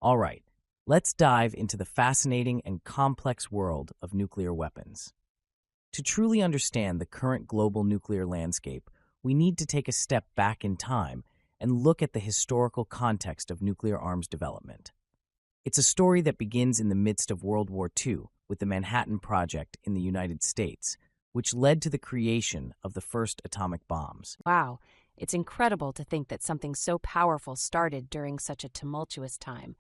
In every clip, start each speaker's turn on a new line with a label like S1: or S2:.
S1: All right, let's dive into the fascinating and complex world of nuclear weapons. To truly understand the current global nuclear landscape, we need to take a step back in time and look at the historical context of nuclear arms development. It's a story that begins in the midst of World War II with the Manhattan Project in the United States, which led to the creation of the first atomic bombs.
S2: Wow, it's incredible to think that something so powerful started during such a tumultuous time.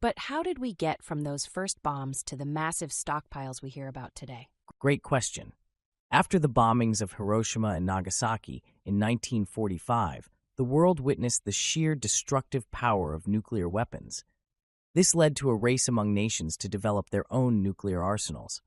S2: But how did we get from those first bombs to the massive stockpiles we hear about today?
S1: Great question. After the bombings of Hiroshima and Nagasaki in 1945, the world witnessed the sheer destructive power of nuclear weapons. This led to a race among nations to develop their own nuclear arsenals.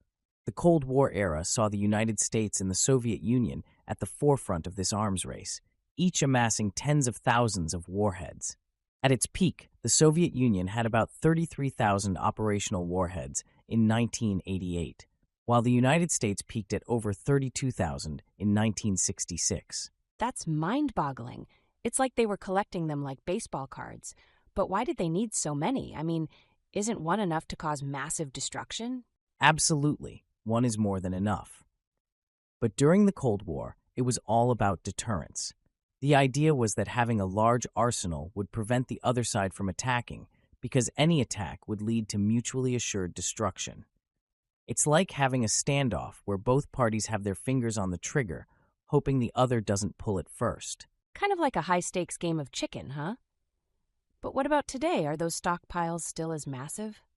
S1: The Cold War era saw the United States and the Soviet Union at the forefront of this arms race, each amassing tens of thousands of warheads. At its peak, the Soviet Union had about 33,000 operational warheads in 1988, while the United States peaked at over 32,000 in 1966.
S2: That's mind-boggling. It's like they were collecting them like baseball cards. But why did they need so many? I mean, isn't one enough to cause massive destruction?
S1: Absolutely, one is more than enough. But during the Cold War, it was all about deterrence. The idea was that having a large arsenal would prevent the other side from attacking, because any attack would lead to mutually assured destruction. It's like having a standoff where both parties have their fingers on the trigger, hoping the other doesn't pull it first.
S2: Kind of like a high-stakes game of chicken, huh? But what about today? Are those stockpiles still as massive?